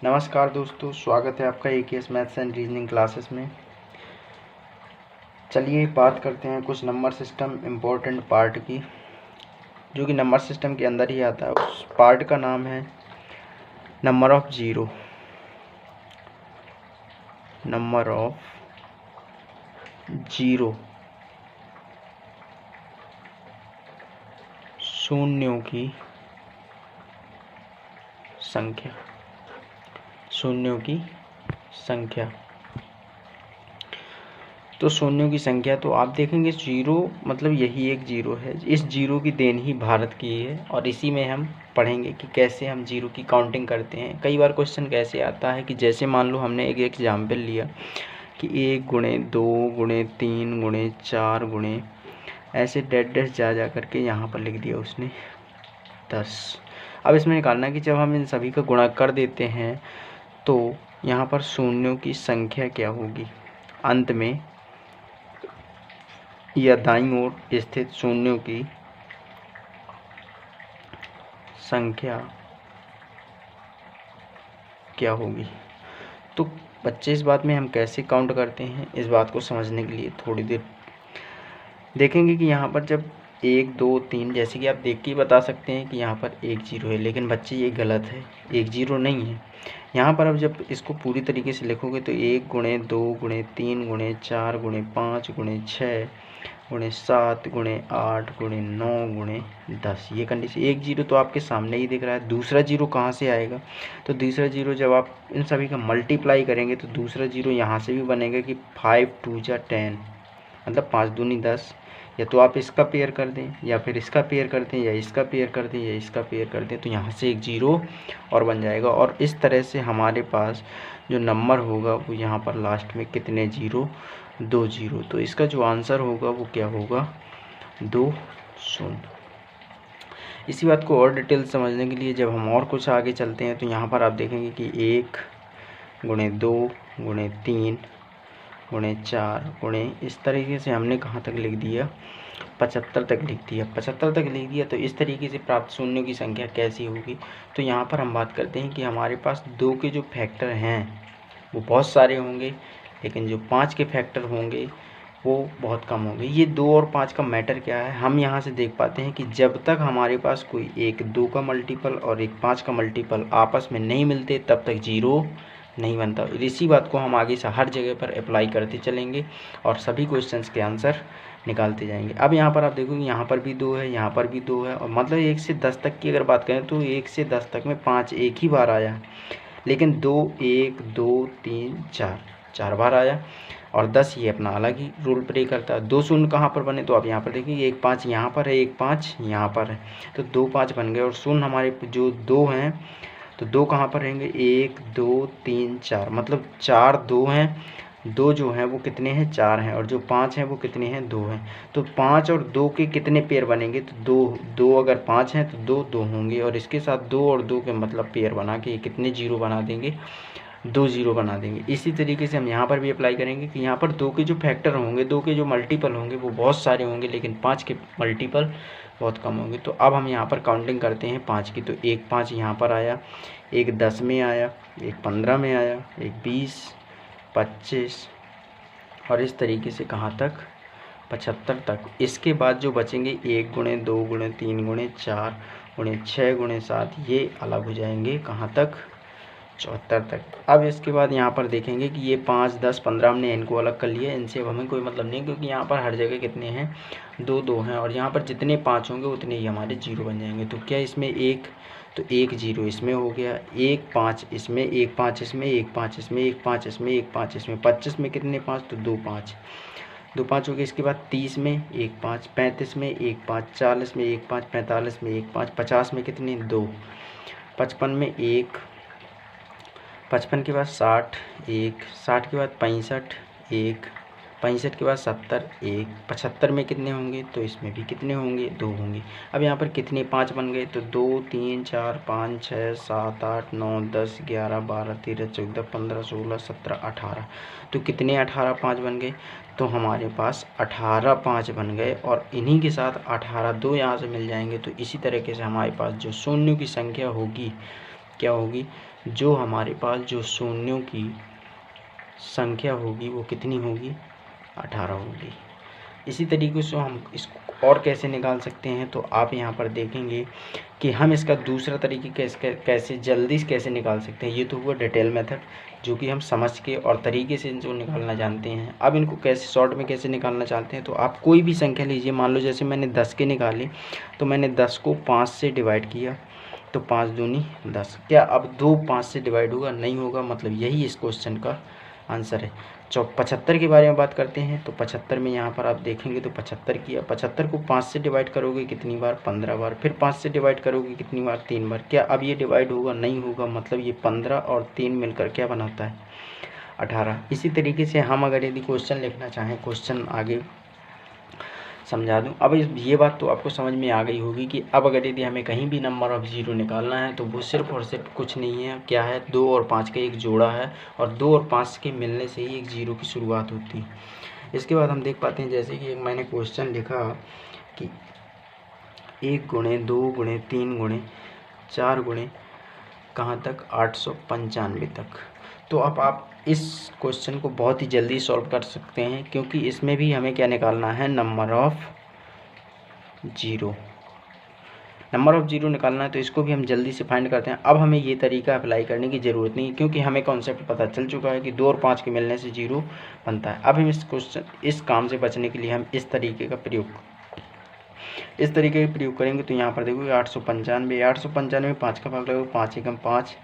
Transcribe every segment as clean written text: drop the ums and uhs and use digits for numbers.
नमस्कार दोस्तों, स्वागत है आपका AKS maths and reasoning classes में। चलिए बात करते हैं कुछ नंबर सिस्टम इम्पोर्टेंट पार्ट की, जो कि नंबर सिस्टम के अंदर ही आता है। उस पार्ट का नाम है number of zero. Number of zero, शून्यों की संख्या। शून्यों की संख्या, तो शून्यों की संख्या, तो आप देखेंगे जीरो मतलब यही एक जीरो है। इस जीरो की देन ही भारत की है, और इसी में हम पढ़ेंगे कि कैसे हम जीरो की काउंटिंग करते हैं। कई बार क्वेश्चन कैसे आता है कि जैसे मान लो हमने एक एग्जाम्पल लिया कि 1 गुणे 2 गुणे 3 गुणे 4 गुणे ऐसे डैश जा करके यहाँ पर लिख दिया उसने 10। अब इसमें निकालना कि जब हम इन सभी का गुणा कर देते हैं तो यहाँ पर शून्यों की संख्या क्या होगी, अंत में या दाईं ओर स्थित शून्यों की संख्या क्या होगी। तो बच्चे, इस बात में हम कैसे काउंट करते हैं, इस बात को समझने के लिए थोड़ी देर देखेंगे कि यहाँ पर जब 1 2 3, जैसे कि आप देख के बता सकते हैं कि यहाँ पर एक जीरो है, लेकिन बच्चे ये गलत है, एक जीरो नहीं है। यहाँ पर अब जब इसको पूरी तरीके से लिखोगे तो 1 गुणे 2 गुणे 3 गुणे 4 गुणे 5 गुणे 6 गुणे 7 गुणे 8 गुणे 9 गुणे 10, ये कंडीशन। एक जीरो तो आपके सामने ही दिख रहा है, दूसरा जीरो कहाँ से आएगा, तो दूसरा जीरो जब आप इन सभी का मल्टीप्लाई करेंगे तो दूसरा जीरो यहाँ से भी बनेगा कि 5 2 जा 10, मतलब 5 दूनी 10। या तो आप इसका पेयर कर दें, या फिर इसका पेयर कर दें, या इसका पेयर कर दें, या इसका पेयर कर दें, तो यहाँ से एक जीरो और बन जाएगा। और इस तरह से हमारे पास जो नंबर होगा वो यहाँ पर लास्ट में कितने जीरो, 2 जीरो। तो इसका जो आंसर होगा वो क्या होगा, 2 शून्य। इसी बात को और डिटेल समझने के लिए जब हम और कुछ आगे चलते हैं तो यहाँ पर आप देखेंगे कि 1 गुणे 2 गुणे 3 गुणे 4 गुणे, इस तरीके से हमने कहाँ तक लिख दिया, 75 तक लिख दिया। 75 तक लिख दिया तो इस तरीके से प्राप्त शून्यों की संख्या कैसी होगी। तो यहाँ पर हम बात करते हैं कि हमारे पास 2 के जो फैक्टर हैं वो बहुत सारे होंगे, लेकिन जो 5 के फैक्टर होंगे वो बहुत कम होंगे। ये 2 और 5 का मैटर क्या है, हम यहाँ से देख पाते हैं कि जब तक हमारे पास कोई एक 2 का मल्टीपल और एक 5 का मल्टीपल आपस में नहीं मिलते तब तक जीरो नहीं बनता। इसी बात को हम आगे से हर जगह पर अप्लाई करते चलेंगे और सभी क्वेश्चंस के आंसर निकालते जाएंगे। अब यहाँ पर आप देखोगे यहाँ पर भी 2 है, यहाँ पर भी 2 है, और मतलब 1 से 10 तक की अगर बात करें तो 1 से 10 तक में 5 एक ही बार आया, लेकिन 2 1 2 3 4 4 बार आया, और 10 ये अपना अलग ही रोल प्ले करता है। 2 शून्य कहाँ पर बने, तो आप यहाँ पर देखिए 1 5 यहाँ पर है, 1 5 यहाँ पर है, तो 2 5 बन गए। और शून्य हमारे जो 2 हैं तो 2 कहाँ पर रहेंगे, 1 2 3 4, मतलब 4 2 हैं, 2 जो हैं वो कितने हैं, 4 हैं, और जो 5 हैं वो कितने हैं, 2 हैं। तो 5 और 2 के कितने पेयर बनेंगे, तो 2 अगर 5 हैं तो 2 होंगे, और इसके साथ 2 और 2 के मतलब पेयर बना के कितने जीरो बना देंगे, 2 जीरो बना देंगे। इसी तरीके से हम यहाँ पर भी अप्लाई करेंगे कि यहाँ पर 2 के जो फैक्टर होंगे, 2 के जो मल्टीपल होंगे वो बहुत सारे होंगे, लेकिन 5 के मल्टीपल बहुत कम होंगे। तो अब हम यहाँ पर काउंटिंग करते हैं 5 की, तो 1 5 यहाँ पर आया, एक 10 में आया, एक 15 में आया, एक 20 25, और इस तरीके से कहाँ तक, 75 तक। इसके बाद जो बचेंगे 1 गुणे 2 गुणे 3 गुणे 4 गुणे 6 गुणे 7, ये अलग हो जाएंगे कहाँ तक, 74 तक। अब इसके बाद यहाँ पर देखेंगे कि ये 5 10 15 हमने इनको अलग कर लिया, इनसे अब हमें कोई मतलब नहीं, क्योंकि यहाँ पर हर जगह कितने हैं, 2 2 हैं, और यहाँ पर जितने 5 होंगे उतने ही हमारे जीरो बन जाएंगे। तो क्या इसमें एक, तो 1 जीरो इसमें हो गया, 1 5 इसमें, 1 5 इसमें, 1 5 इसमें, 1 5 इसमें, 1 5 इसमें, 25 में कितने 5, तो 2 5 2 5 हो गए। इसके बाद 30 में 1 5, 35 में 1 5, 40 में 1 5, 45 में 1 5, 50 में कितने 2, 55 में 1, 55 के बाद 60 1, 60 के बाद 65 1, 65 के बाद 70 1, 75 में कितने होंगे, तो इसमें भी कितने होंगे, 2 होंगे। अब यहाँ पर कितने 5 बन गए, तो 2 3 4 5 6 7 8 9 10 11 12 13 14 15 16 17 18, तो कितने 18 5 बन गए, तो हमारे पास 18 5 बन गए, और इन्हीं के साथ 18 2 यहाँ से मिल जाएंगे। तो इसी तरीके से हमारे पास जो शून्यों की संख्या होगी क्या होगी, जो हमारे पास जो शून्यों की संख्या होगी वो कितनी होगी, 18 होगी। इसी तरीके से हम इसको और कैसे निकाल सकते हैं, तो आप यहाँ पर देखेंगे कि हम इसका दूसरा तरीके कैसे जल्दी से कैसे निकाल सकते हैं। ये तो हुआ डिटेल मेथड जो कि हम समझ के और तरीके से इनको निकालना जानते हैं। अब इनको कैसे शॉर्ट में कैसे निकालना चाहते हैं, तो आप कोई भी संख्या लीजिए, मान लो जैसे मैंने 10 के निकाले, तो मैंने 10 को 5 से डिवाइड किया, तो 5 दूनी 10। क्या अब 2 5 से डिवाइड होगा, नहीं होगा, मतलब यही इस क्वेश्चन का आंसर है। 75 के बारे में बात करते हैं, तो 75 में यहाँ पर आप देखेंगे तो 75 किया, 75 को 5 से डिवाइड करोगे कितनी बार, 15 बार, फिर 5 से डिवाइड करोगे कितनी बार, 3 बार। क्या अब ये डिवाइड होगा, नहीं होगा, मतलब ये 15 और 3 मिलकर क्या बनाता है, 18। इसी तरीके से हम अगर यदि क्वेश्चन लिखना चाहें, क्वेश्चन आगे समझा दूं। अब ये बात तो आपको समझ में आ गई होगी कि अब अगर यदि हमें कहीं भी नंबर ऑफ ज़ीरो निकालना है तो वो सिर्फ और सिर्फ कुछ नहीं है, क्या है, 2 और 5 का एक जोड़ा है, और 2 और 5 के मिलने से ही एक ज़ीरो की शुरुआत होती है। इसके बाद हम देख पाते हैं, जैसे कि एक मैंने क्वेश्चन लिखा कि 1 गुणे 2 गुणे 3 गुणे 4 गुणे कहाँ तक, 895 तक। तो अब आप इस क्वेश्चन को बहुत ही जल्दी सॉल्व कर सकते हैं, क्योंकि इसमें भी हमें क्या निकालना है, number of zero. Number of zero निकालना है, तो इसको भी हम जल्दी से फाइंड करते हैं। अब हमें ये तरीका अप्लाई करने की ज़रूरत नहीं, क्योंकि हमें कॉन्सेप्ट पता चल चुका है कि 2 और 5 के मिलने से ज़ीरो बनता है। अब हम इस काम से बचने के लिए हम इस तरीके का प्रयोग करेंगे। तो यहाँ पर देखोगे 895, 5 का भाग लगेगा, 5 एकम 5,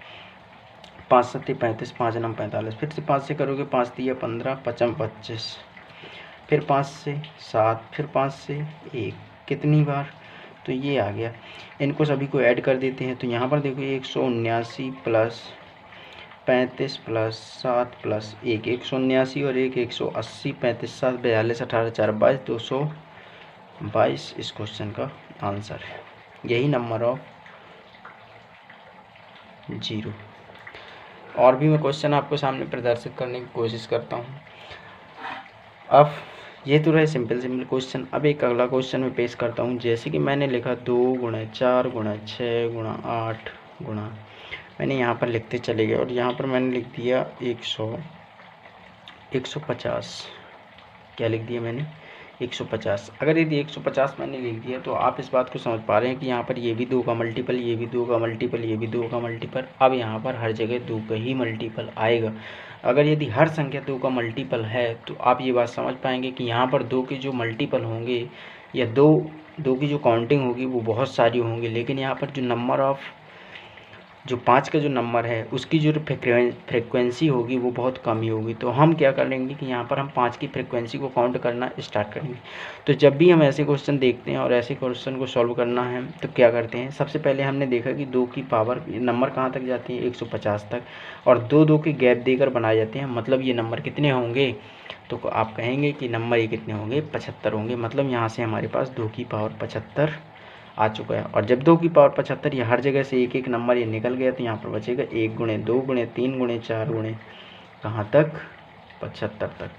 5 सत्ते 35, 5 नम 45, फिर से 5 से करोगे, 5 दिया 15, 5 25, फिर 5 से 7, फिर 5 से 1, कितनी बार, तो ये आ गया। इनको सभी को ऐड कर देते हैं, तो यहाँ पर देखो 179 प्लस 35 प्लस 7 प्लस 1, 179 और 1 180, 35 7 42, 18 4 22, 222 इस क्वेश्चन का आंसर है। यही नंबर ऑफ ज़ीरो। और भी मैं क्वेश्चन आपको सामने प्रदर्शित करने की कोशिश करता हूँ। अब ये तो रहे सिंपल क्वेश्चन। अब एक अगला क्वेश्चन मैं पेश करता हूँ, जैसे कि मैंने लिखा 2 गुणा 4 गुणा 6 गुणा 8 गुणा, मैंने यहाँ पर लिखते चले गए और यहाँ पर मैंने लिख दिया 150। क्या लिख दिया मैंने, 150। अगर यदि 150 मैंने लिख दिया, तो आप इस बात को समझ पा रहे हैं कि यहाँ पर ये भी 2 का मल्टीपल, ये भी 2 का मल्टीपल, ये भी 2 का मल्टीपल। अब यहाँ पर हर जगह 2 का ही मल्टीपल आएगा। अगर यदि हर संख्या 2 का मल्टीपल है, तो आप ये बात समझ पाएंगे कि यहाँ पर 2 के जो मल्टीपल होंगे या दो की जो काउंटिंग होगी वो बहुत सारी होंगी, लेकिन यहाँ पर जो नंबर ऑफ जो 5 का जो नंबर है उसकी जो फ्रिक्वेंसी होगी वो बहुत कम ही होगी। तो हम क्या करेंगे कि यहाँ पर हम 5 की फ्रिक्वेंसी को काउंट करना स्टार्ट करेंगे। तो जब भी हम ऐसे क्वेश्चन देखते हैं और ऐसे क्वेश्चन को सॉल्व करना है, तो क्या करते हैं, सबसे पहले हमने देखा कि 2 की पावर नंबर कहाँ तक जाती है, 150 तक, और 2 के गैप देकर बनाए जाते हैं। मतलब ये नंबर कितने होंगे, तो आप कहेंगे कि नंबर ये कितने होंगे, 75 होंगे। मतलब यहाँ से हमारे पास 2 की पावर 75 आ चुका है। और जब 2 की पावर 75, ये हर जगह से एक एक नंबर ये निकल गया, तो यहाँ पर बचेगा 1 गुणे 2 गुणे 3 गुणे 4 गुणे कहाँ तक, 75 तक।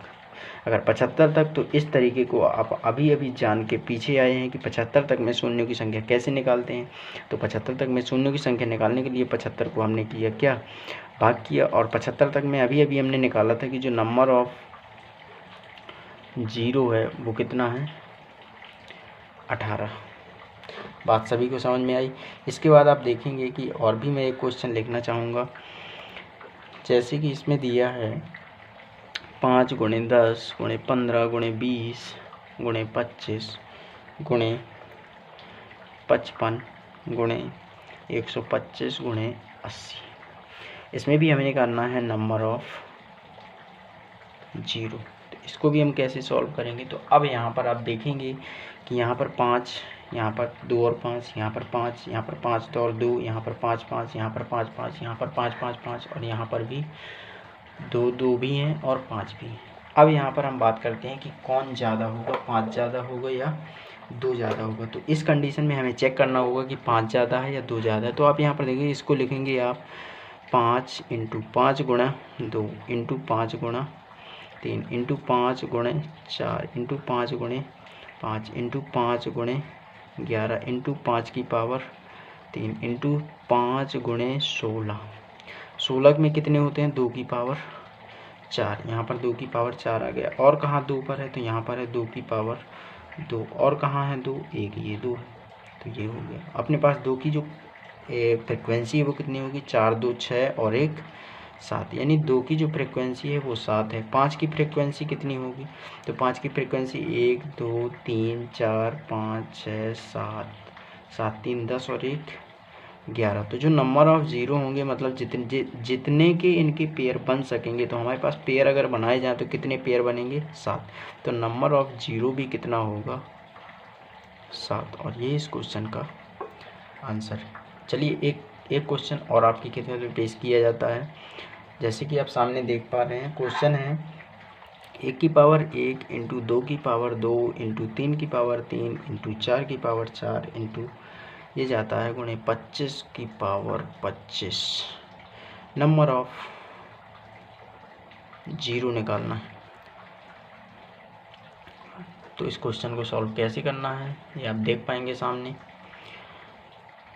अगर 75 तक, तो इस तरीके को आप अभी अभी जान के पीछे आए हैं कि 75 तक में शून्यों की संख्या कैसे निकालते हैं। तो 75 तक में शून्यों की संख्या निकालने के लिए 75 को हमने किया क्या, भाग किया, और 75 तक में अभी अभी हमने निकाला था कि जो नंबर ऑफ ज़ीरो है वो कितना है, 18। बात सभी को समझ में आई। इसके बाद आप देखेंगे कि और भी मैं एक क्वेश्चन लिखना चाहूँगा, जैसे कि इसमें दिया है 5 गुणे 10 गुणे 15 गुणे 20 गुणे 25 गुणे 55 गुणे 125 गुणे 80। इसमें भी हमें निकालना है नंबर ऑफ ज़ीरो। तो इसको भी हम कैसे सॉल्व करेंगे, तो अब यहाँ पर आप देखेंगे कि यहाँ पर 5, यहाँ पर 2 और 5, यहाँ पर 5, यहाँ पर 5 और 2, यहाँ पर 5 5, यहाँ पर 5 5, यहाँ पर 5 5 5, और यहाँ पर भी 2 2 भी हैं और 5 भी हैं। अब यहाँ पर हम बात करते हैं कि कौन ज़्यादा होगा, 5 ज़्यादा होगा या 2 ज़्यादा होगा। तो इस कंडीशन में हमें चेक करना होगा कि 5 ज़्यादा है या 2 ज़्यादा है। तो आप यहाँ पर देखिए, इसको लिखेंगे आप 5 × 5 गुणा 2 × 5 गुणा 3 × 5 गुणे 4 × 5 गुणे 5 × 5 गुणे 11 × 5 की पावर 3 इंटू 5 गुणे 16। 16 में कितने होते हैं? 2 की पावर 4। यहाँ पर 2 की पावर 4 आ गया। और कहाँ 2 पर है? तो यहाँ पर है 2 की पावर 2। और कहाँ है 2? एक ये 2 है, तो ये हो गया। अपने पास 2 की जो फ्रिक्वेंसी है वो कितनी होगी? 4 2 6 और 1 7, यानी 2 की जो फ्रिक्वेंसी है वो 7 है। 5 की फ्रिक्वेंसी कितनी होगी? तो 5 की फ्रिक्वेंसी 1 2 3 4 5 6 7, 7 3 10 और 1 11। तो जो नंबर ऑफ ज़ीरो होंगे, मतलब जितने के इनके पेयर बन सकेंगे, तो हमारे पास पेयर अगर बनाए जाएँ तो कितने पेयर बनेंगे? 7। तो नंबर ऑफ ज़ीरो भी कितना होगा? 7। और ये इस क्वेश्चन का आंसर है। चलिए एक क्वेश्चन और आपकी किताब में पेश किया जाता है। जैसे कि आप सामने देख पा रहे हैं, क्वेश्चन है 1 की पावर 1 इंटू 2 की पावर 2 इंटू 3 की पावर 3 इंटू 4 की पावर 4 इंटू ये जाता है गुणे 25 की पावर 25। नंबर ऑफ ज़ीरो निकालना है। तो इस क्वेश्चन को सॉल्व कैसे करना है ये आप देख पाएंगे सामने।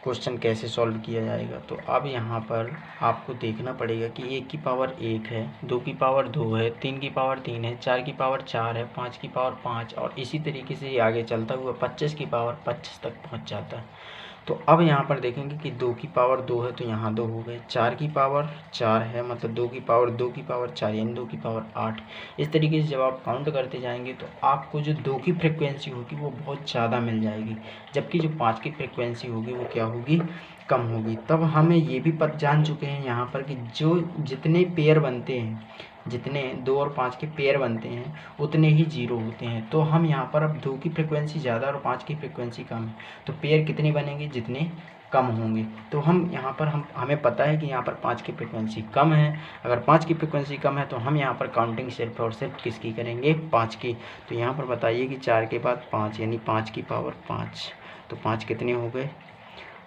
क्वेश्चन कैसे सॉल्व किया जाएगा, तो अब यहाँ पर आपको देखना पड़ेगा कि 1 की पावर 1 है, 2 की पावर 2 है, 3 की पावर 3 है, 4 की पावर 4 है, 5 की पावर 5 और इसी तरीके से ये आगे चलता हुआ 25 की पावर 25 तक पहुँच जाता है। तो अब यहाँ पर देखेंगे कि 2 की पावर 2 है तो यहाँ 2 हो गए, 4 की पावर 4 है मतलब 2 की पावर 2 की पावर 4 यानी 2 की पावर 8। इस तरीके से जब आप काउंट करते जाएंगे तो आपको जो 2 की फ्रिक्वेंसी होगी वो बहुत ज़्यादा मिल जाएगी, जबकि जो 5 की फ्रिक्वेंसी होगी वो क्या होगी? कम होगी। तब हमें ये भी जान चुके हैं यहाँ पर कि जो जितने पेयर बनते हैं, जितने 2 और 5 के पेयर बनते हैं उतने ही ज़ीरो होते हैं। तो हम यहाँ पर अब 2 की फ्रिक्वेंसी ज़्यादा और 5 की फ्रिक्वेंसी कम है, तो पेयर कितने बनेंगे? जितने कम होंगे। तो हम यहाँ पर हमें पता है कि यहाँ पर 5 की फ्रिक्वेंसी कम है। अगर 5 की फ्रिक्वेंसी कम है तो हम यहाँ पर काउंटिंग सिर्फ और सिर्फ किसकी करेंगे? 5 की। तो यहाँ पर बताइए कि 4 के बाद 5 यानी 5 की पावर 5। तो 5 कितने हो गए?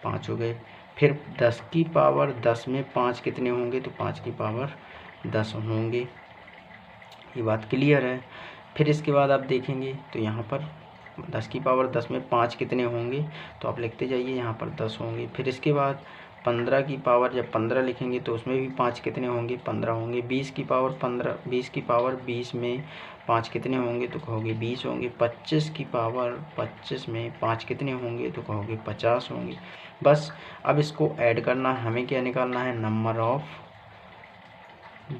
5 हो गए। फिर 10 की पावर 10 में 5 कितने होंगे? तो 5 की पावर 10 होंगे। ये बात क्लियर है। फिर इसके बाद आप देखेंगे तो यहाँ पर 10 की पावर 10 में 5 कितने होंगे? तो आप लिखते जाइए, यहाँ पर 10 होंगे। फिर इसके बाद 15 की पावर जब 15 लिखेंगे तो उसमें भी 5 कितने होंगे? 15 होंगे। 20 की पावर 15, 20 की पावर 20 में 5 कितने होंगे? तो कहोगे 20 होंगे। 25 की पावर 25 में 5 कितने होंगे? तो कहोगे 50 होंगे। बस अब इसको ऐड करना, हमें क्या निकालना है? Number of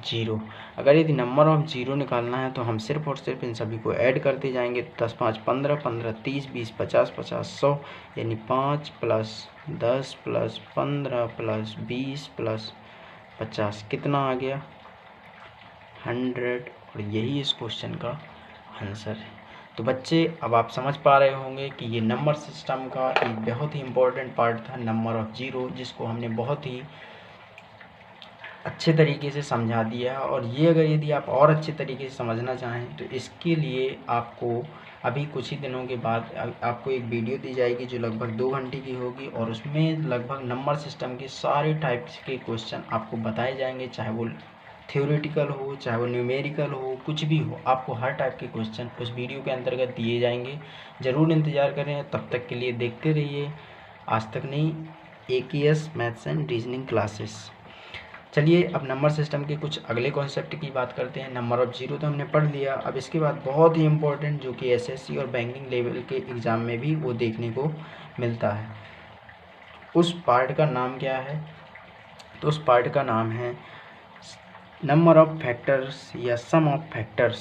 zero. अगर यदि नंबर ऑफ ज़ीरो निकालना है तो हम सिर्फ और सिर्फ इन सभी को ऐड करते जाएंगे। 10 5 15, 15 30, 20 50, 50 100, यानी 5 प्लस 10 प्लस 15 प्लस 20 प्लस 50 कितना आ गया? 100। और यही इस क्वेश्चन का आंसर है। तो बच्चे अब आप समझ पा रहे होंगे कि ये नंबर सिस्टम का एक बहुत ही इम्पोर्टेंट पार्ट था, नंबर ऑफ ज़ीरो, जिसको हमने बहुत ही अच्छे तरीके से समझा दिया। और ये अगर यदि आप और अच्छे तरीके से समझना चाहें तो इसके लिए आपको अभी कुछ ही दिनों के बाद आपको एक वीडियो दी जाएगी जो लगभग 2 घंटे की होगी, और उसमें लगभग नंबर सिस्टम के सारे टाइप्स के क्वेश्चन आपको बताए जाएंगे, चाहे वो थ्योरेटिकल हो, चाहे वो न्यूमेरिकल हो, कुछ भी हो, आपको हर टाइप के क्वेश्चन उस वीडियो के अंतर्गत दिए जाएंगे। ज़रूर इंतज़ार करें। तब तक के लिए देखते रहिए आज तक नहीं AKS maths and reasoning classes. चलिए अब नंबर सिस्टम के कुछ अगले कॉन्सेप्ट की बात करते हैं। नंबर ऑफ ज़ीरो तो हमने पढ़ लिया। अब इसके बाद बहुत ही इम्पोर्टेंट, जो कि SSC और बैंकिंग लेवल के एग्ज़ाम में भी वो देखने को मिलता है, उस पार्ट का नाम क्या है? तो उस पार्ट का नाम है नंबर ऑफ फैक्टर्स या सम ऑफ फैक्टर्स।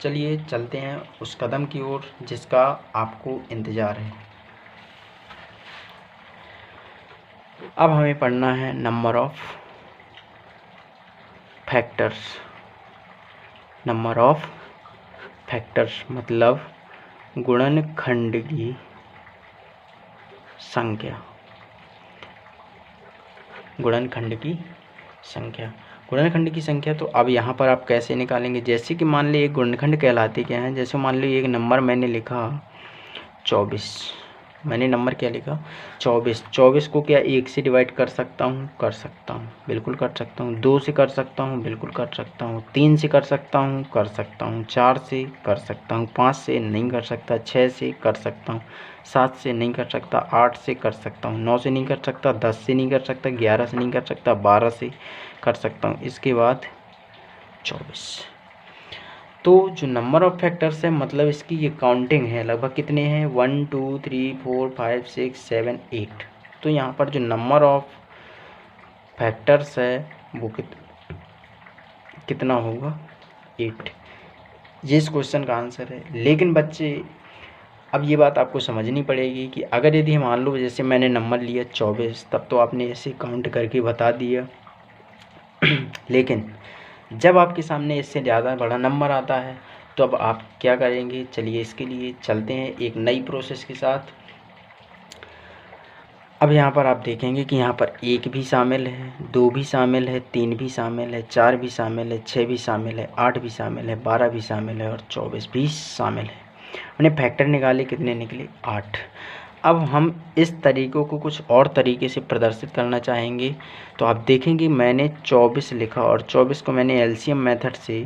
चलिए चलते हैं उस कदम की ओर जिसका आपको इंतज़ार है। अब हमें पढ़ना है number of factors. Number of factors मतलब गुणनखंड की संख्या। गुणनखंड की संख्या, गुणनखंड की संख्या। तो अब यहाँ पर आप कैसे निकालेंगे? जैसे कि मान लीजिए एक गुणनखंड कहलाते क्या हैं, जैसे मान लीजिए एक नंबर मैंने लिखा 24, मैंने नंबर क्या लिखा 24। 24 को क्या 1 से डिवाइड कर सकता हूँ? कर सकता हूँ, बिल्कुल कर सकता हूँ। 2 से कर सकता हूँ, बिल्कुल कर सकता हूँ। 3 से कर सकता हूँ, कर सकता हूँ। 4 से कर सकता हूँ, 5 से नहीं कर सकता। 6 से कर सकता हूँ, 7 से नहीं कर सकता। 8 से कर सकता हूँ, 9 से नहीं कर सकता। 10 से नहीं कर सकता, 11 से नहीं कर सकता, 12 से कर सकता हूँ। इसके बाद 24। तो जो नंबर ऑफ़ फैक्टर्स है मतलब इसकी ये काउंटिंग है, लगभग कितने हैं 1 2 3 4 5 6 7 8। तो यहाँ पर जो नंबर ऑफ़ फैक्टर्स है वो कितना होगा 8। ये इस क्वेश्चन का आंसर है। लेकिन बच्चे अब ये बात आपको समझनी पड़ेगी कि अगर यदि मान लो जैसे मैंने नंबर लिया 24, तब तो आपने ऐसे काउंट करके बता दिया लेकिन जब आपके सामने इससे ज़्यादा बड़ा नंबर आता है तो अब आप क्या करेंगे? चलिए इसके लिए चलते हैं एक नई प्रोसेस के साथ। अब यहाँ पर आप देखेंगे कि यहाँ पर 1 भी शामिल है, 2 भी शामिल है, 3 भी शामिल है, 4 भी शामिल है, 6 भी शामिल है, 8 भी शामिल है, 12 भी शामिल है और 24 भी शामिल है। मैंने फैक्टर निकाले, कितने निकले? 8। अब हम इस तरीक़ों को कुछ और तरीके से प्रदर्शित करना चाहेंगे। तो आप देखेंगे मैंने 24 लिखा और 24 को मैंने एलसीएम मेथड से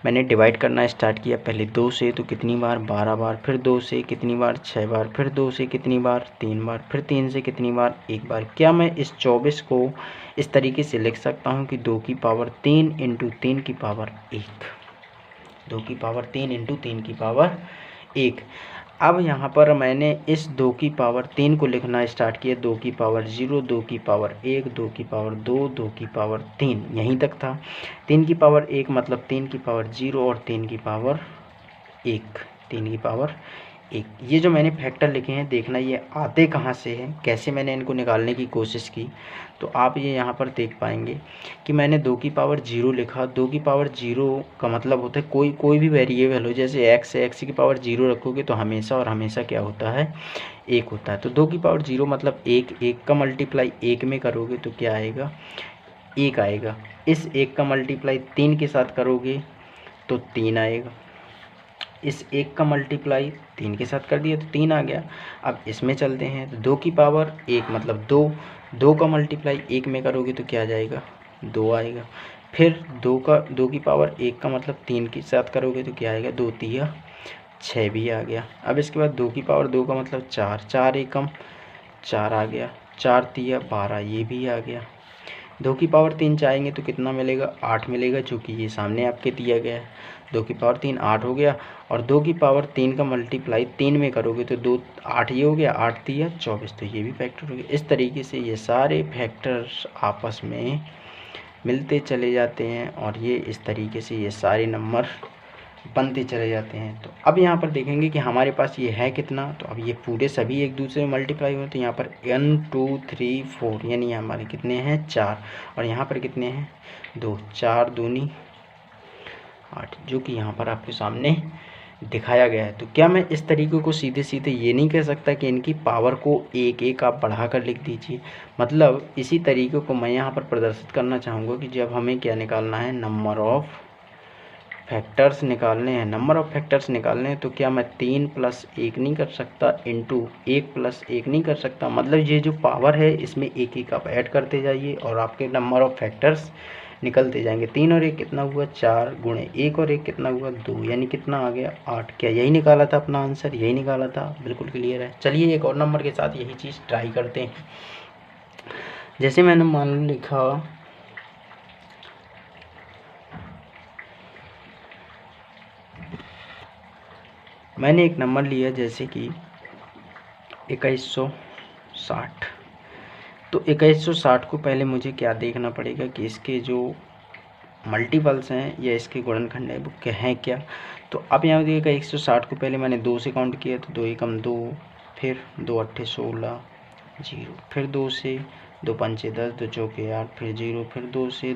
मैंने डिवाइड करना स्टार्ट किया। पहले 2 से तो कितनी बार? 12 बार। फिर 2 से कितनी बार? 6 बार। फिर 2 से कितनी बार? 3 बार। फिर 3 से कितनी बार? 1 बार। क्या मैं इस 24 को इस तरीके से लिख सकता हूँ कि 2 की पावर 3 इंटू 3 की पावर 1, 2 की पावर 3 इंटू 3 की पावर 1। अब यहाँ पर मैंने इस 2 की पावर 3 को लिखना स्टार्ट किया। 2 की पावर 0, 2 की पावर 1, 2 की पावर 2, 2 की पावर 3, यहीं तक था। 3 की पावर 1 मतलब 3 की पावर 0 और 3 की पावर 1, 3 की पावर 1। ये जो मैंने फैक्टर लिखे हैं देखना ये आते कहाँ से हैं, कैसे मैंने इनको निकालने की कोशिश की। तो आप ये यहाँ पर देख पाएंगे कि मैंने 2 की पावर 0 लिखा। 2 की पावर 0 का मतलब होता है कोई भी वेरिएबल हो, जैसे x है, x की पावर 0 रखोगे तो हमेशा और हमेशा क्या होता है? 1 होता है। तो 2 की पावर 0 मतलब 1, 1 का मल्टीप्लाई 1 में करोगे तो क्या आएगा? 1 आएगा। इस 1 का मल्टीप्लाई 3 के साथ करोगे तो 3 आएगा। इस 1 का मल्टीप्लाई 3 के साथ कर दिया तो 3 आ गया। अब इसमें चलते हैं तो 2 की पावर 1 मतलब 2, 2 का मल्टीप्लाई 1 में करोगे तो क्या आ जाएगा? 2 आएगा। फिर 2 की पावर 1 का मतलब 3 के साथ करोगे तो क्या आएगा? 2 तिया 6 भी आ गया। अब इसके बाद 2 की पावर 2 का मतलब 4, 4 एकम 4 आ गया। 4 तिया 12, ये भी आ गया। 2 की पावर 3 चाहेंगे तो कितना मिलेगा? 8 मिलेगा, चूँकि ये सामने आपके दिया गया है। 2 की पावर 3 8 हो गया और 2 की पावर 3 का मल्टीप्लाई 3 में करोगे तो 2 8 ये हो गया, 8 तिया 24, तो ये भी फैक्टर हो गया। इस तरीके से ये सारे फैक्टर्स आपस में मिलते चले जाते हैं और ये इस तरीके से ये सारे नंबर बनते चले जाते हैं। तो अब यहाँ पर देखेंगे कि हमारे पास ये है कितना, तो अब ये पूरे सभी एक दूसरे में मल्टीप्लाई हुए तो यहाँ पर 1 2 3 4 यानी हमारे कितने हैं? 4 और यहाँ पर कितने हैं? 2, 4 दूनी 8, जो कि यहाँ पर आपके सामने दिखाया गया है। तो क्या मैं इस तरीके को सीधे सीधे ये नहीं कह सकता कि इनकी पावर को एक एक आप बढ़ा कर लिख दीजिए? मतलब इसी तरीके को मैं यहाँ पर प्रदर्शित करना चाहूँगा कि जब हमें क्या निकालना है? नंबर ऑफ़ फैक्टर्स निकालने हैं। नंबर ऑफ़ फैक्टर्स निकालने हैं तो क्या मैं 3 + 1 नहीं कर सकता इंटू 1 + 1 नहीं कर सकता? मतलब ये जो पावर है इसमें एक एक आप ऐड करते जाइए और आपके नंबर ऑफ़ फैक्टर्स निकलते जाएंगे। 3 और 1 कितना हुआ? 4 गुणे 1 और 1 कितना हुआ? 2, यानी कितना आ गया? 8। क्या यही निकाला था अपना आंसर? यही निकाला था, बिल्कुल क्लियर है। चलिए एक और नंबर के साथ यही चीज़ ट्राई करते हैं। जैसे मैंने मान लो लिखा मैंने एक नंबर लिया जैसे कि 2160। तो 2160 को पहले मुझे क्या देखना पड़ेगा कि इसके जो मल्टीपल्स हैं या इसके गुणनखंड है वो क्या हैं क्या। तो अब यहाँ देखिएगा 160 को पहले मैंने 2 से काउंट किया तो 2 एकम 2, फिर 2 अट्ठे 16 0, फिर 2 से 2 पंचे 10, 2 चौके 8, फिर 0, फिर 2 से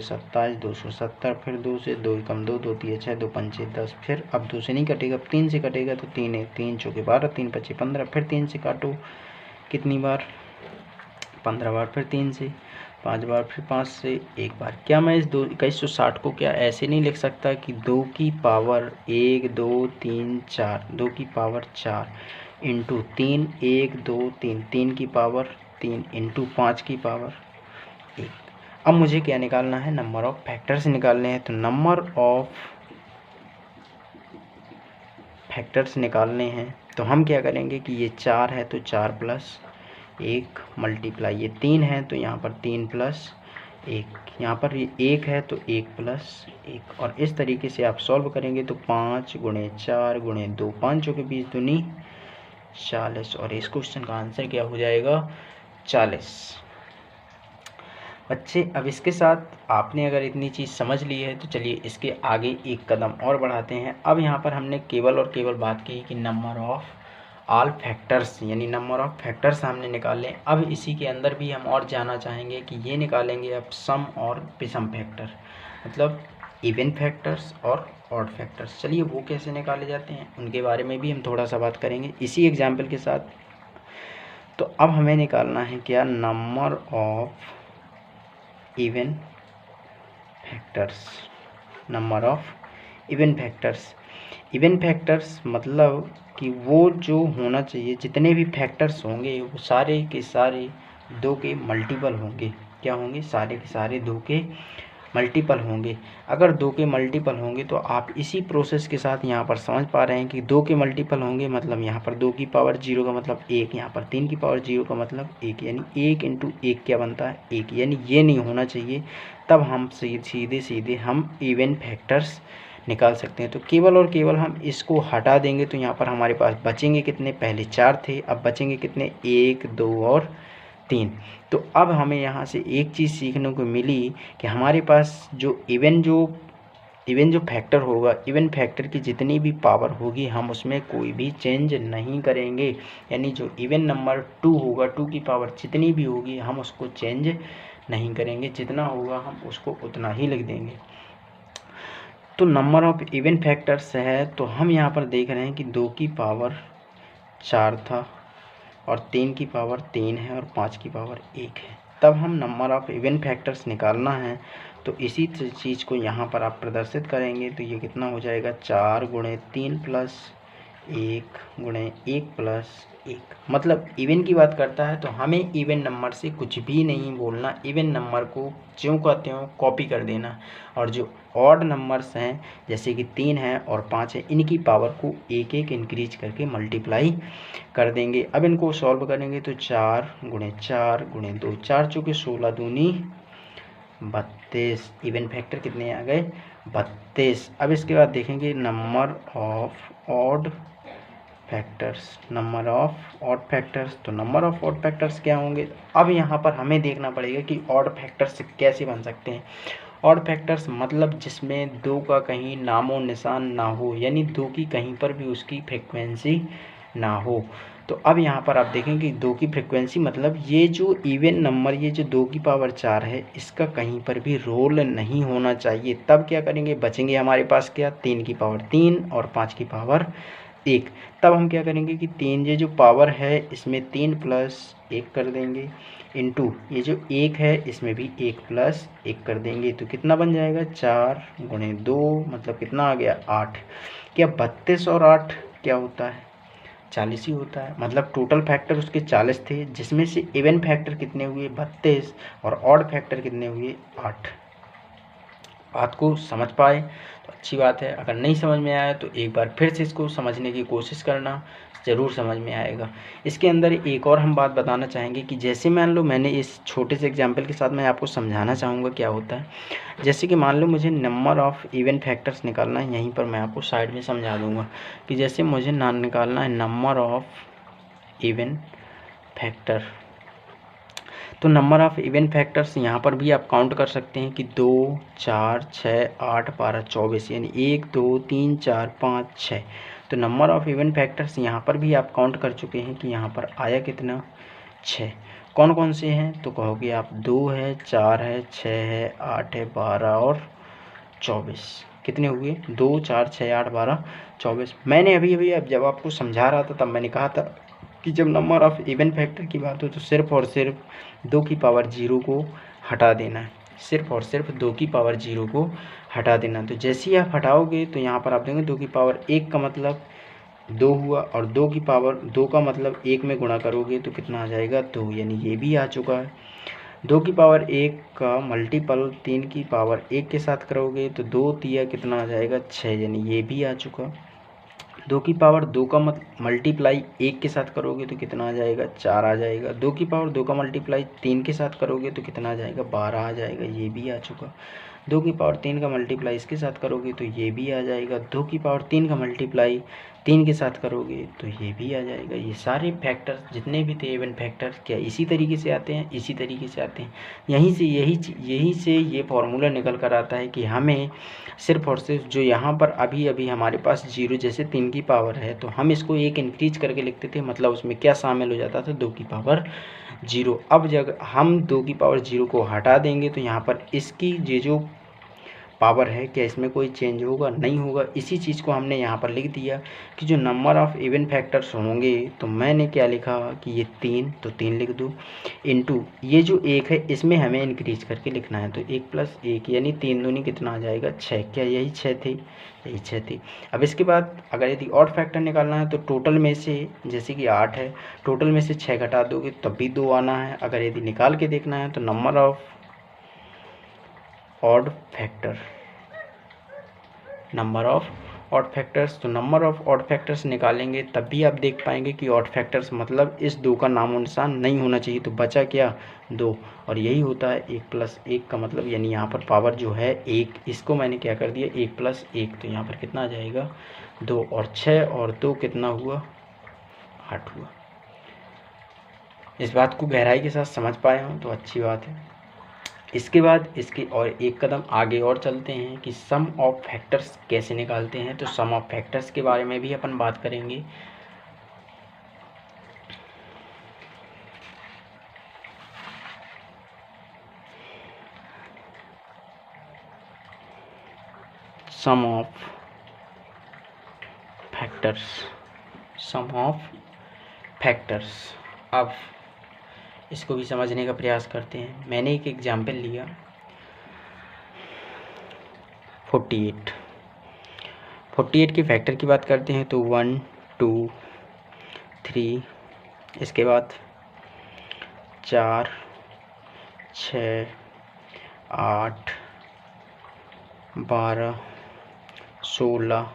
27, 270, फिर 2 से 2 एकम 2, 2 तिया 6, 2 पंचे 10, फिर अब 2 से नहीं कटेगा, 3 से कटेगा तो 3 है, 3 चौके 12, 3 पच्चे 15, फिर 3 से काटो कितनी बार? 15 बार, फिर 3 से 5 बार, फिर 5 से 1 बार। क्या मैं इस 2160 को क्या ऐसे नहीं लिख सकता कि 2 की पावर 1 2 3 4, 2 की पावर 4? इंटू 3, 1 2 3, 3 की पावर 3 इंटू 5 की पावर 1। अब मुझे क्या निकालना है, नंबर ऑफ फैक्टर्स निकालने हैं। तो नंबर ऑफ फैक्टर्स निकालने हैं तो हम क्या करेंगे कि ये 4 है तो 4 प्लस 1 मल्टीप्लाई, ये 3 है तो यहाँ पर 3 प्लस 1, यहाँ पर ये 1 है तो 1 प्लस 1, और इस तरीके से आप सॉल्व करेंगे तो 5 गुणे 4 गुणे 2, 5 के 20 दूनी 40, और इस क्वेश्चन का आंसर क्या हो जाएगा, 40। बच्चे अब इसके साथ आपने अगर इतनी चीज़ समझ ली है तो चलिए इसके आगे एक कदम और बढ़ाते हैं। अब यहाँ पर हमने केवल और केवल बात की कि नंबर ऑफ ऑल फैक्टर्स, यानी नंबर ऑफ फैक्टर्स हमने निकाले। अब इसी के अंदर भी हम और जानना चाहेंगे कि ये निकालेंगे अब सम और विषम फैक्टर, मतलब इवन फैक्टर्स और ऑड फैक्टर्स। चलिए वो कैसे निकाले जाते हैं उनके बारे में भी हम थोड़ा सा बात करेंगे इसी एग्जाम्पल के साथ। तो अब हमें निकालना है क्या, number of even factors, number of even factors. Even factors मतलब कि वो जो होना चाहिए, जितने भी फैक्टर्स होंगे वो सारे के सारे 2 के मल्टीपल होंगे। क्या होंगे, सारे के सारे 2 के मल्टीपल होंगे। अगर 2 के मल्टीपल होंगे तो आप इसी प्रोसेस के साथ यहाँ पर समझ पा रहे हैं कि 2 के मल्टीपल होंगे मतलब यहाँ पर 2 की पावर 0 का मतलब 1, यहाँ पर 3 की पावर 0 का मतलब 1, यानी 1 इंटू 1 क्या बनता है, 1, यानी ये नहीं होना चाहिए। तब हम सीधे सीधे हम इवन फैक्टर्स निकाल सकते हैं। तो केवल और केवल हम इसको हटा देंगे तो यहाँ पर हमारे पास बचेंगे कितने, पहले 4 थे, अब बचेंगे कितने, 1 2 और 3। तो अब हमें यहाँ से एक चीज़ सीखने को मिली कि हमारे पास जो इवन जो फैक्टर होगा, इवन फैक्टर की जितनी भी पावर होगी हम उसमें कोई भी चेंज नहीं करेंगे। यानी जो इवन नंबर 2 होगा, 2 की पावर जितनी भी होगी हम उसको चेंज नहीं करेंगे, जितना होगा हम उसको उतना ही लिख देंगे। तो नंबर ऑफ इवन फैक्टर्स है तो हम यहाँ पर देख रहे हैं कि 2 की पावर 4 था और 3 की पावर 3 है और 5 की पावर 1 है। तब हम नंबर ऑफ इवन फैक्टर्स निकालना है तो इसी चीज़ को यहाँ पर आप प्रदर्शित करेंगे तो ये कितना हो जाएगा, 4 गुणे 3 प्लस 1 गुणे 1 प्लस 1। मतलब इवन की बात करता है तो हमें इवन नंबर से कुछ भी नहीं बोलना, इवन नंबर को ज्यों का त्यों कॉपी कर देना, और जो ऑड नंबर्स हैं जैसे कि 3 है और 5 है इनकी पावर को एक एक इंक्रीज करके मल्टीप्लाई कर देंगे। अब इनको सॉल्व करेंगे तो 4 गुणे 4 गुणे 2, 4 चौके 16 दूनी 32, इवन फैक्टर कितने आ गए, 32। अब इसके बाद देखेंगे number of odd factors, number of odd factors. तो नंबर ऑफ ऑड फैक्टर्स क्या होंगे, अब यहाँ पर हमें देखना पड़ेगा कि ऑड फैक्टर्स कैसे बन सकते हैं। ऑड फैक्टर्स मतलब जिसमें 2 का कहीं नामो निशान ना हो, यानी 2 की कहीं पर भी उसकी फ्रिक्वेंसी ना हो। तो अब यहाँ पर आप देखेंगे 2 की फ्रिक्वेंसी मतलब ये जो इवन नंबर, ये जो 2 की पावर 4 है इसका कहीं पर भी रोल नहीं होना चाहिए। तब क्या करेंगे, बचेंगे हमारे पास क्या, 3 की पावर 3 और 5 की पावर 1। तब हम क्या करेंगे कि 3 ये जो पावर है इसमें 3 प्लस 1 कर देंगे, इंटू ये जो 1 है इसमें भी 1 प्लस 1 कर देंगे। तो कितना बन जाएगा, 4 गुणे 2 मतलब कितना आ गया, 8। क्या 32 और 8 क्या होता है, 40 ही होता है। मतलब टोटल फैक्टर उसके 40 थे, जिसमें से इवन फैक्टर कितने हुए, 32, और ऑड फैक्टर कितने हुए, 8। बात को समझ पाए तो अच्छी बात है, अगर नहीं समझ में आया तो एक बार फिर से इसको समझने की कोशिश करना, ज़रूर समझ में आएगा। इसके अंदर एक और हम बात बताना चाहेंगे कि जैसे मान लो मैंने इस छोटे से एग्जांपल के साथ मैं आपको समझाना चाहूँगा क्या होता है। जैसे कि मान लो मुझे नंबर ऑफ़ इवन फैक्टर्स निकालना है, यहीं पर मैं आपको साइड में समझा दूँगा कि जैसे मुझे निकालना है नंबर ऑफ़ इवन फैक्टर। तो नंबर ऑफ़ इवन फैक्टर्स यहाँ पर भी आप काउंट कर सकते हैं कि 2 4 6 8 12 24, यानी 1 2 3 4 5 6। तो नंबर ऑफ़ इवन फैक्टर्स यहाँ पर भी आप काउंट कर चुके हैं कि यहाँ पर आया कितना, 6। कौन कौन से हैं तो कहोगे आप, 2 है, 4 है, 6 है, 8 है, 12 और 24। कितने हुए, 2 4 6 8 12 24। मैंने अभी अब जब आपको समझा रहा था तब मैंने कहा था कि जब नंबर ऑफ़ इवन फैक्टर की बात हो तो सिर्फ और सिर्फ 2 की पावर 0 को हटा देना है, सिर्फ और सिर्फ 2 की पावर 0 को हटा देना। तो जैसे ही आप हटाओगे तो यहाँ पर आप देखेंगे 2 की पावर 1 का मतलब 2 हुआ, और 2 की पावर 2 का मतलब 1 में गुणा करोगे तो कितना आ जाएगा 2, यानी ये भी आ चुका है। 2 की पावर 1 का मल्टीपल 3 की पावर 1 के साथ करोगे तो 2 तिया कितना आ जाएगा 6, यानी ये भी आ चुका। 2 की पावर 2 का मल्टीप्लाई 1 के साथ करोगे तो कितना आ जाएगा 4 आ जाएगा। 2 की पावर 2 का मल्टीप्लाई 3 के साथ करोगे तो कितना आ जाएगा 12 आ जाएगा, ये भी आ चुका। 2 की पावर 3 का मल्टीप्लाई इसके साथ करोगे तो ये भी आ जाएगा। 2 की पावर 3 का मल्टीप्लाई 3 के साथ करोगे तो ये भी आ जाएगा। ये सारे फैक्टर्स जितने भी थे इवन फैक्टर क्या इसी तरीके से आते हैं, इसी तरीके से आते हैं। यहीं से ये फॉर्मूला निकल कर आता है कि हमें सिर्फ और सिर्फ जो यहाँ पर अभी हमारे पास 0 जैसे 3 की पावर है तो हम इसको 1 इंक्रीज करके लिखते थे, मतलब उसमें क्या शामिल हो जाता था 2 की पावर 0। अब जब हम 2 की पावर 0 को हटा देंगे तो यहाँ पर इसकी ये जो पावर है क्या इसमें कोई चेंज होगा, नहीं होगा। इसी चीज़ को हमने यहाँ पर लिख दिया कि जो नंबर ऑफ़ इवन फैक्टर्स होंगे, तो मैंने क्या लिखा कि ये 3, तो 3 लिख दूँ, इनटू ये जो 1 है इसमें हमें इंक्रीज करके लिखना है, तो 1 + 1 यानी 3 दूनी कितना आ जाएगा 6। क्या यही 6 थी, यही 6 थी। अब इसके बाद अगर यदि ऑड फैक्टर निकालना है तो टोटल में से जैसे कि 8 है, टोटल में से 6 घटा दोगे तब भी 2 आना है। अगर यदि निकाल के देखना है तो number of odd factor, number of odd factors, तो नंबर ऑफ ऑड फैक्टर्स निकालेंगे तब भी आप देख पाएंगे कि ऑड फैक्टर्स मतलब इस 2 का नामो निशान नहीं होना चाहिए, तो बचा क्या 2, और यही होता है 1 + 1 का मतलब, यानी यहाँ पर पावर जो है 1, इसको मैंने क्या कर दिया 1 + 1, तो यहाँ पर कितना आ जाएगा 2, और 6 और 2 कितना हुआ 8 हुआ। इस बात को गहराई के साथ समझ पाए हो तो अच्छी बात है। इसके बाद इसके और एक कदम आगे और चलते हैं कि सम ऑफ फैक्टर्स कैसे निकालते हैं, तो सम ऑफ फैक्टर्स के बारे में भी अपन बात करेंगे। Sum of factors, sum of factors. अब इसको भी समझने का प्रयास करते हैं। मैंने एक एग्जाम्पल लिया 48 के फैक्टर की बात करते हैं तो 1 2 3, इसके बाद 4 6 8 12 16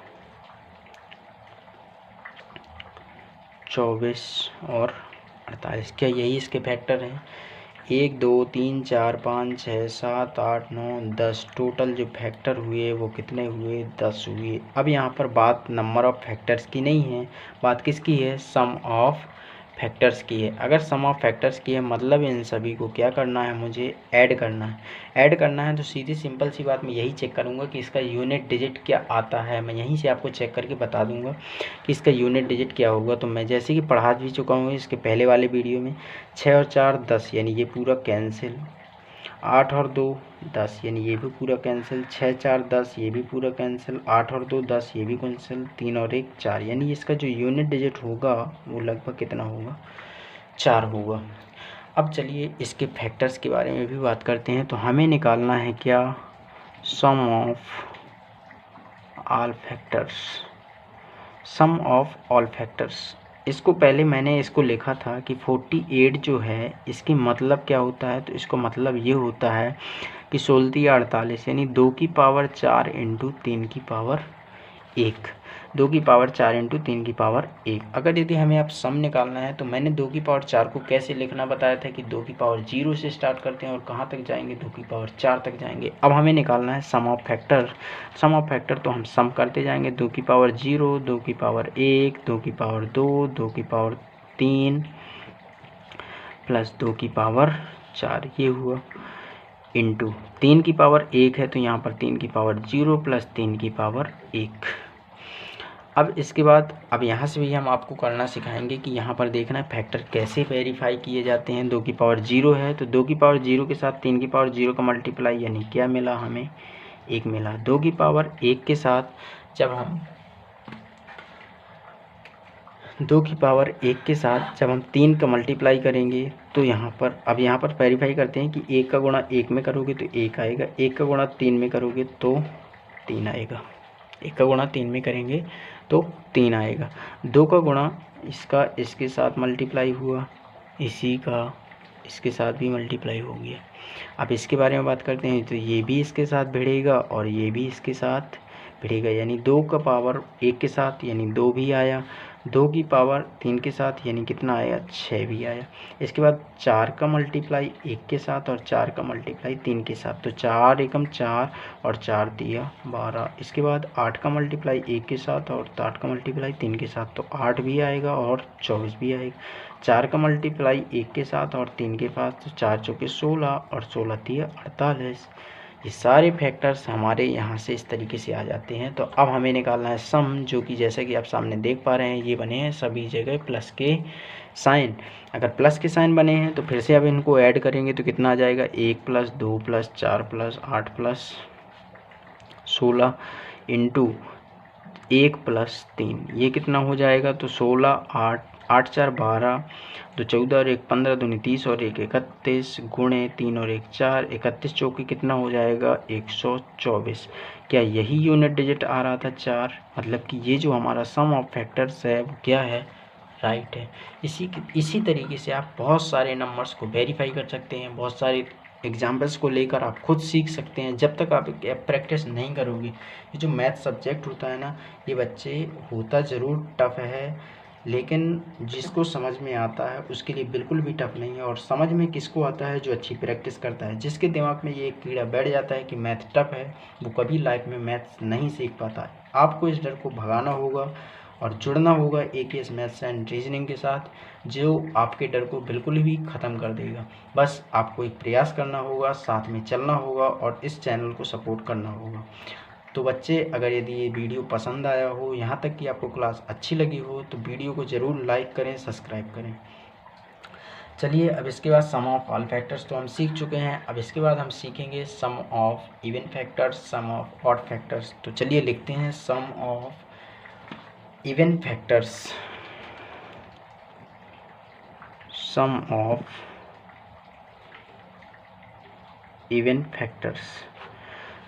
24 और 48। क्या यही इसके फैक्टर हैं? 1 2 3 4 5 6 7 8 9 10 टोटल जो फैक्टर हुए वो कितने हुए 10 हुए। अब यहाँ पर बात नंबर ऑफ फैक्टर्स की नहीं है, बात किसकी है सम ऑफ फैक्टर्स की है। अगर सम ऑफ फैक्टर्स की है मतलब इन सभी को क्या करना है मुझे ऐड करना है। ऐड करना है तो सीधी सिंपल सी बात मैं यही चेक करूँगा कि इसका यूनिट डिजिट क्या आता है, मैं यहीं से आपको चेक करके बता दूंगा कि इसका यूनिट डिजिट क्या होगा। तो मैं जैसे कि पढ़ा भी चुका हूँ इसके पहले वाले वीडियो में, 6 और 4 10 यानी ये पूरा कैंसिल, 8 और 2 10 यानी ये भी पूरा कैंसिल, 6 4 10 ये भी पूरा कैंसिल, 8 और 2 10 ये भी कैंसिल, 3 और 1 4 यानी इसका जो यूनिट डिजिट होगा वो लगभग कितना होगा 4 होगा। अब चलिए इसके फैक्टर्स के बारे में भी बात करते हैं। तो हमें निकालना है क्या sum of all factors, sum of all factors. इसको पहले मैंने इसको लिखा था कि 48 जो है इसकी मतलब क्या होता है, तो इसको मतलब ये होता है कि 16 या 48 यानी 2 की पावर 4 इंटू 3 की पावर 1, 2 की पावर 4 इंटू 3 की पावर 1। अगर यदि हमें अब सम निकालना है तो मैंने 2 की पावर 4 को कैसे लिखना बताया था कि 2 की पावर 0 से स्टार्ट करते हैं और कहाँ तक जाएंगे 2 की पावर 4 तक जाएंगे। अब हमें निकालना है sum of factor, sum of factor तो हम सम करते जाएंगे 2 की पावर 0, 2 की पावर 1, 2 की पावर 2, 2 की पावर 3 प्लस 2 की पावर 4 ये हुआ, इंटू 3 की पावर 1 है तो यहाँ पर 3 की पावर 0 प्लस 3 की पावर 1। अब इसके बाद अब यहाँ से भी हम आपको करना सिखाएंगे कि यहाँ पर देखना है फैक्टर कैसे वेरीफाई किए जाते हैं। 2 की पावर 0 है तो 2 की पावर 0 के साथ 3 की पावर 0 का मल्टीप्लाई यानी क्या मिला हमें 1 मिला। 2 की पावर 1 के साथ जब हम 2 की पावर 1 के साथ जब हम 3 का मल्टीप्लाई करेंगे तो यहाँ पर वेरीफाई करते हैं कि 1 का गुणा 1 में करोगे तो 1 आएगा, 1 का गुणा 3 में करोगे तो 3 आएगा। 1 का गुणा 3 में करेंगे तो 3 आएगा। 2 का गुणा इसका इसके साथ मल्टीप्लाई हुआ, इसी का इसके साथ भी मल्टीप्लाई हो गया। अब इसके बारे में बात करते हैं तो ये भी इसके साथ भिड़ेगा और ये भी इसके साथ भिड़ेगा, यानी 2 का पावर 1 के साथ यानी 2 भी आया, 2 की पावर 3 के साथ यानी कितना आया 6 भी आया। इसके बाद 4 का मल्टीप्लाई 1 के साथ और 4 का मल्टीप्लाई 3 के साथ, तो 4 एकम 4 और 4 दिया 12। इसके बाद 8 का मल्टीप्लाई 1 के साथ और 8 का मल्टीप्लाई 3 के साथ, तो 8 भी आएगा और 24 भी आएगा। 4 का मल्टीप्लाई 1 के साथ और 3 के पास, तो 4 चौके 16 और 16 दिया 48। ये सारे फैक्टर्स हमारे यहाँ से इस तरीके से आ जाते हैं। तो अब हमें निकालना है सम, जो कि जैसा कि आप सामने देख पा रहे हैं ये बने हैं सभी जगह प्लस के साइन। अगर प्लस के साइन बने हैं तो फिर से अब इनको ऐड करेंगे तो कितना आ जाएगा 1 + 2 + 4 + 8 + 16 इंटू 1 + 3, ये कितना हो जाएगा तो 16, 8 4 12, 2 14 और 1 15, 2 30 और 1 31 गुणे 3 और 1 4, 31 चौके कितना हो जाएगा 124। क्या यही यूनिट डिजिट आ रहा था 4? मतलब कि ये जो हमारा सम ऑफ फैक्टर्स है वो क्या है, राइट है। इसी तरीके से आप बहुत सारे नंबर्स को वेरीफाई कर सकते हैं, बहुत सारे एग्जाम्पल्स को लेकर आप खुद सीख सकते हैं। जब तक आप प्रैक्टिस नहीं करोगे, ये जो मैथ सब्जेक्ट होता है ना, ये बच्चे होता ज़रूर टफ है, लेकिन जिसको समझ में आता है उसके लिए बिल्कुल भी टफ नहीं है। और समझ में किसको आता है, जो अच्छी प्रैक्टिस करता है। जिसके दिमाग में ये कीड़ा बैठ जाता है कि मैथ टफ है, वो कभी लाइफ में मैथ्स नहीं सीख पाता है। आपको इस डर को भगाना होगा और जुड़ना होगा AKS मैथ्स एंड रीजनिंग के साथ, जो आपके डर को बिल्कुल भी ख़त्म कर देगा। बस आपको एक प्रयास करना होगा, साथ में चलना होगा और इस चैनल को सपोर्ट करना होगा। तो बच्चे, अगर यदि ये वीडियो पसंद आया हो, यहाँ तक कि आपको क्लास अच्छी लगी हो, तो वीडियो को ज़रूर लाइक करें, सब्सक्राइब करें। चलिए, अब इसके बाद सम ऑफ ऑल फैक्टर्स तो हम सीख चुके हैं। अब इसके बाद हम सीखेंगे sum of even factors, sum of odd factors. तो चलिए लिखते हैं sum of even factors. Sum of even factors,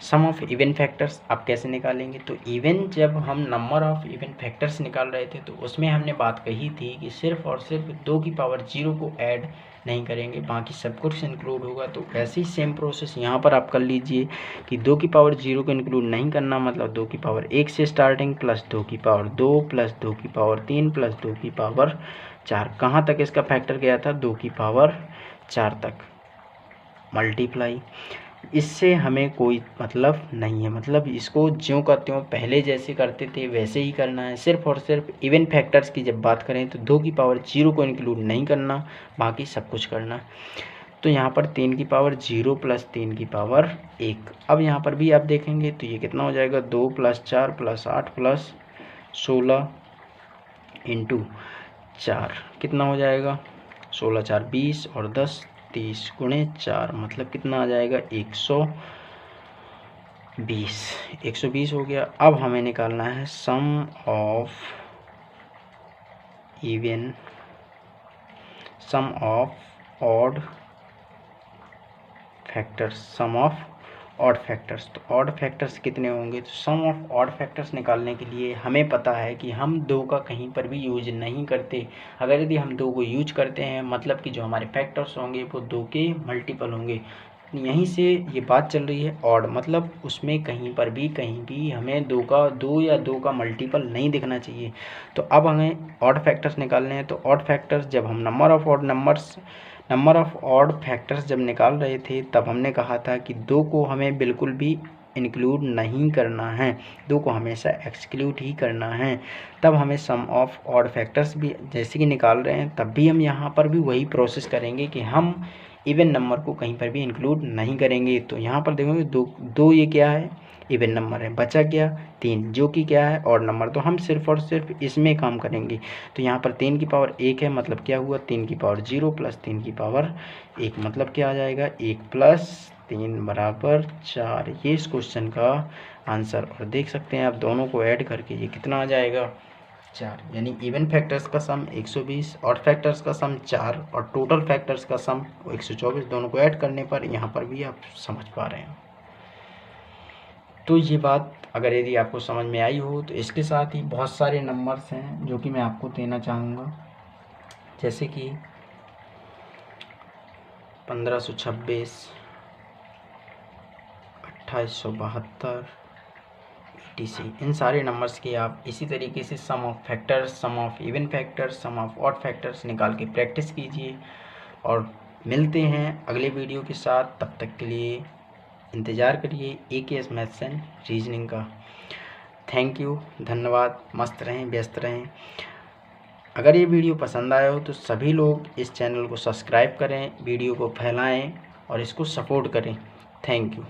sum of even factors आप कैसे निकालेंगे? तो इवन, जब हम नंबर ऑफ इवन फैक्टर्स निकाल रहे थे तो उसमें हमने बात कही थी कि सिर्फ और सिर्फ 2 की पावर 0 को ऐड नहीं करेंगे, बाकी सब कुछ इंक्लूड होगा। तो ऐसे ही सेम प्रोसेस यहाँ पर आप कर लीजिए कि 2 की पावर 0 को इंक्लूड नहीं करना, मतलब 2 की पावर 1 से स्टार्टिंग, प्लस 2 की पावर 2 प्लस 2 की पावर 3 प्लस 2 की पावर 4। कहाँ तक इसका फैक्टर गया था? 2 की पावर 4 तक मल्टीप्लाई। इससे हमें कोई मतलब नहीं है, मतलब इसको ज्यों का त्यों पहले जैसे करते थे वैसे ही करना है। सिर्फ और सिर्फ इवन फैक्टर्स की जब बात करें तो 2 की पावर 0 को इंक्लूड नहीं करना, बाकी सब कुछ करना। तो यहाँ पर 3 की पावर 0 प्लस 3 की पावर 1। अब यहाँ पर भी आप देखेंगे तो ये कितना हो जाएगा 2 + 4 + 8 + 16 इंटू 4, कितना हो जाएगा 16 4 20 और 10 30 गुणे 4, मतलब कितना आ जाएगा 120 हो गया। अब हमें निकालना है sum of even, sum of odd factors, sum of odd factors. तो ऑड फैक्टर्स कितने होंगे? तो सम ऑफ ऑड फैक्टर्स निकालने के लिए हमें पता है कि हम 2 का कहीं पर भी यूज नहीं करते। अगर यदि हम 2 को यूज करते हैं, मतलब कि जो हमारे फैक्टर्स होंगे वो 2 के मल्टीपल होंगे। यहीं से ये बात चल रही है ऑड, मतलब उसमें कहीं भी हमें 2 या 2 का मल्टीपल नहीं दिखना चाहिए। तो अब हमें ऑड फैक्टर्स निकालने हैं। तो ऑड फैक्टर्स, जब हम नंबर ऑफ ऑड फैक्टर्स जब निकाल रहे थे तब हमने कहा था कि 2 को हमें बिल्कुल भी इंक्लूड नहीं करना है, 2 को हमेशा एक्सक्लूड ही करना है। तब हमें सम ऑफ ऑड फैक्टर्स भी जैसे कि निकाल रहे हैं, तब भी हम यहाँ पर भी वही प्रोसेस करेंगे कि हम इवन नंबर को कहीं पर भी इंक्लूड नहीं करेंगे। तो यहाँ पर देखोगे 2 ये क्या है, इवन नंबर है। बचा क्या 3, जो कि क्या है ऑड नंबर। तो हम सिर्फ और सिर्फ इसमें काम करेंगे। तो यहाँ पर 3 की पावर 1 है, मतलब क्या हुआ 3 की पावर 0 प्लस 3 की पावर 1, मतलब क्या आ जाएगा 1 + 3 = 4। ये इस क्वेश्चन का आंसर। और देख सकते हैं आप दोनों को ऐड करके ये कितना आ जाएगा 4, यानी इवन फैक्टर्स का सम 120, ऑड फैक्टर्स का सम 4 और टोटल फैक्टर्स का सम 124। दोनों को ऐड करने पर यहाँ पर भी आप समझ पा रहे हैं। तो ये बात अगर यदि आपको समझ में आई हो तो इसके साथ ही बहुत सारे नंबर्स हैं जो कि मैं आपको देना चाहूँगा, जैसे कि 1526, 2872, etc। इन सारे नंबर्स के आप इसी तरीके से sum of factors, sum of even factors, sum of odd factors निकाल के प्रैक्टिस कीजिए। और मिलते हैं अगले वीडियो के साथ, तब तक के लिए इंतज़ार करिए AKS मैथ्स एंड रीजनिंग का। थैंक यू, धन्यवाद। मस्त रहें, व्यस्त रहें। अगर ये वीडियो पसंद आया हो तो सभी लोग इस चैनल को सब्सक्राइब करें, वीडियो को फैलाएं और इसको सपोर्ट करें। Thank you.